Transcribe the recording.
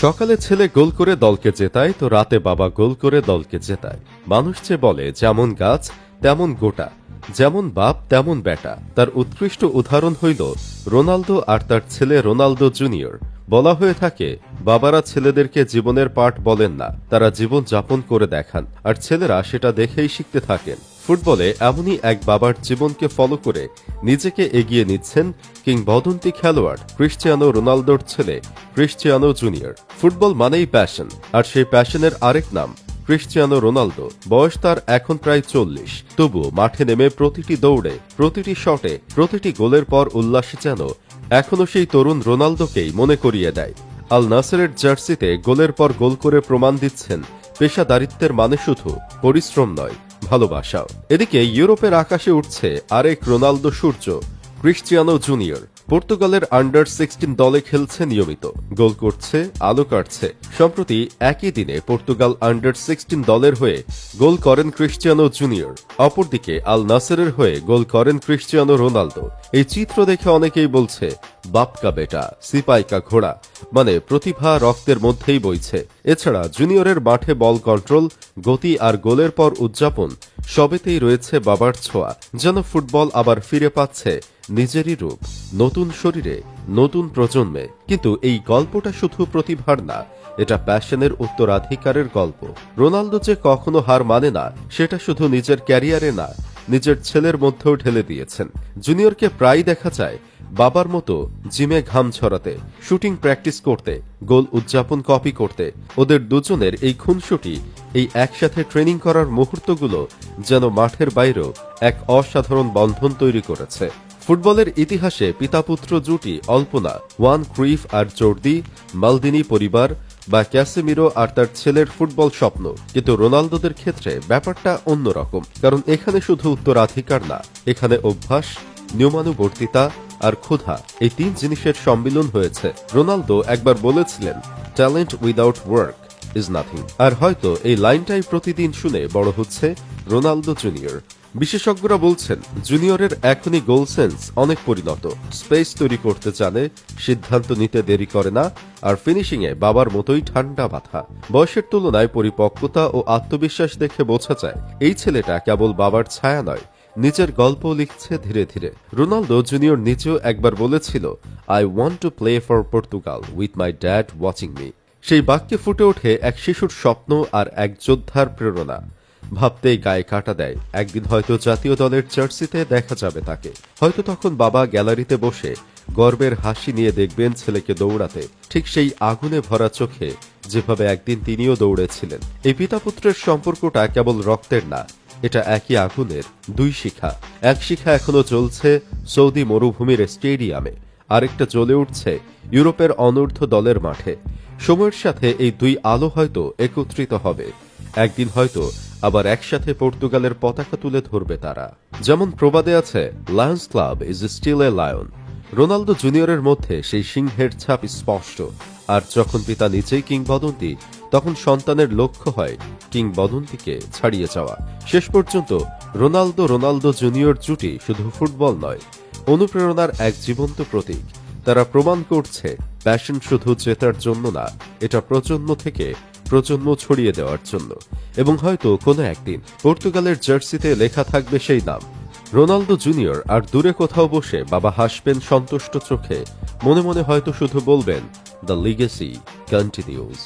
সকালে ছেলে গোল করে দলকে জেতায় তো রাতে বাবা গোল করে দলকে জেতায়। মানুষ যে বলে যেমন গাছ তেমন গোটা, যেমন বাপ তেমন বেটা, তার উৎকৃষ্ট উদাহরণ হইল রোনালদো আর তার ছেলে রোনালদো জুনিয়র। বলা হয়ে থাকে বাবারা ছেলেদেরকে জীবনের পাঠ বলেন না, তারা জীবন যাপন করে দেখান, আর ছেলেরা সেটা দেখেই শিখতে থাকেন। ফুটবলে এমনই এক বাবার জীবনকে ফলো করে নিজেকে এগিয়ে নিচ্ছেন কিংবদন্তি খেলোয়াড় ক্রিশ্চিয়ানো রোনালদোর ছেলে ক্রিশ্চিয়ানো জুনিয়র। ফুটবল মানেই প্যাশন, আর সেই প্যাশনের আরেক নাম ক্রিশ্চিয়ানো রোনালদো। বয়স তার এখন প্রায় 40, তবুও মাঠে নেমে প্রতিটি দৌড়ে, প্রতিটি শটে, প্রতিটি গোলের পর উল্লাস যেন এখনো সেই তরুণ রোনালদোকেই মনে করিয়ে দেয়। আল নাসেরের জার্সিতে গোলের পর গোল করে প্রমাণ দিচ্ছেন পেশাদারিত্বের মানে শুধু পরিশ্রম নয়, ভালোবাসাও। এদিকে ইউরোপের আকাশে উঠছে আরেক রোনালদো সূর্য, ক্রিশ্চিয়ানো জুনিয়র। পর্তুগালের আন্ডার-16 দলে খেলছে নিয়মিত, গোল করছে, আলো কাটছে। সম্প্রতি একই দিনে পর্তুগাল আন্ডার-16 দলের হয়ে গোল করেন ক্রিশ্চিয়ানো জুনিয়র। অপরদিকে আল নাসেরের হয়ে গোল করেন ক্রিশ্চিয়ানো রোনালদো। এই চিত্র দেখে অনেকেই বলছে বাপ কা বেটা সিপাই কা ঘোড়া, মানে প্রতিভা রক্তের মধ্যেই বইছে। এছাড়া জুনিয়রের মাঠে বল কন্ট্রোল, গতি আর গোলের পর উদযাপন সবেতেই রয়েছে বাবার ছোঁয়া। যেন ফুটবল আবার ফিরে পাচ্ছে নিজেরই রূপ, নতুন শরীরে, নতুন প্রজন্মে। কিন্তু এই গল্পটা শুধু প্রতিভার না, এটা প্যাশনের উত্তরাধিকারের গল্প। রোনালদো যে কখনো হার মানে না, সেটা শুধু নিজের ক্যারিয়ারে না, নিজের ছেলের মধ্যেও ঢেলে দিয়েছেন। জুনিয়রকে প্রায় দেখা যায় বাবার মতো জিমে ঘাম ছড়াতে, শুটিং প্র্যাকটিস করতে, গোল উদযাপন কপি করতে। ওদের দুজনের এই খুনসুটি, এই একসাথে ট্রেনিং করার মুহূর্তগুলো যেন মাঠের বাইরেও এক অসাধারণ বন্ধন তৈরি করেছে। ফুটবলের ইতিহাসে পিতাপুত্র জুটি অল্প না। ওয়ান ক্রুইফ আর জর্দি, মালদিনি পরিবার বা ক্যাসেমিরো আর তার ছেলের ফুটবল স্বপ্ন। কিন্তু রোনালদোদের ক্ষেত্রে ব্যাপারটা অন্যরকম, কারণ এখানে শুধু উত্তরাধিকার না, এখানে অভ্যাস, নিয়মানুবর্তিতা আর ক্ষুধা, এই 3 জিনিসের সম্মিলন হয়েছে। রোনালদো একবার বলেছিলেন, talent without work is nothing. আর হয়তো এই লাইনটাই প্রতিদিন শুনে বড় হচ্ছে রোনালদো জুনিয়র। বিশেষজ্ঞরা বলছেন জুনিয়রের এখনই গোল সেন্স অনেক পরিণত, স্পেস তৈরি করতে জানে, সিদ্ধান্ত নিতে দেরি করে না, আর ফিনিশিংয়ে বাবার মতোই ঠান্ডা মাথা। বয়সের তুলনায় পরিপক্কতা ও আত্মবিশ্বাস দেখে বোঝা যায় এই ছেলেটা কেবল বাবার ছায়া নয়, নিজের গল্প লিখছে ধীরে ধীরে। রোনালদো জুনিয়র নিজেও একবার বলেছিল, I want to play for Portugal with my dad watching me. সেই বাক্যে ফুটে ওঠে এক শিশুর স্বপ্ন আর এক যোদ্ধার প্রেরণা। ভাবতেই গায়ে কাটা দেয়, একদিন হয়তো জাতীয় দলের জার্সিতে দেখা যাবে তাকে। হয়তো তখন বাবা গ্যালারিতে বসে গর্বের হাসি নিয়ে দেখবেন ছেলেকে দৌড়াতে, ঠিক সেই আগুনে ভরা চোখে যেভাবে একদিন তিনিও দৌড়েছিলেন। এই পিতাপুত্রের সম্পর্কটা কেবল রক্তের না, এটা একই আগুনের 2 শিখা। এক শিখা এখনো জ্বলছে সৌদি মরুভূমির স্টেডিয়ামে, আরেকটা জ্বলে উঠছে ইউরোপের অনূর্ধ্ব দলের মাঠে। সময়ের সাথে এই 2 আলো হয়তো একত্রিত হবে, একদিন হয়তো আবার একসাথে পর্তুগালের পতাকা তুলে ধরবে তারা। যেমন প্রবাদে আছে, lions club is still a lion. Ronaldo জুনিয়রের মধ্যে সেই সিংহের ছাপ স্পষ্ট। আর যখন পিতা নিজেই কিংবদন্তি, তখন সন্তানের লক্ষ্য হয় কিংবদন্তিকে ছাড়িয়ে যাওয়া। শেষ পর্যন্ত রোনালদো জুনিয়র জুটি শুধু ফুটবল নয়, অনুপ্রেরণার এক জীবন্ত প্রতীক। তারা প্রমাণ করছে প্যাশন শুধু জেতার জন্য না, এটা প্রজন্ম থেকে প্রজন্ম ছড়িয়ে দেওয়ার জন্য। এবং হয়তো কোনো একদিন পর্তুগালের জার্সিতে লেখা থাকবে সেই নাম, রোনালদো জুনিয়র। আর দূরে কোথাও বসে বাবা হাসবেন সন্তুষ্ট চোখে, মনে মনে হয়তো শুধু বলবেন, দ্য লিগেসি কন্টিনিউজ।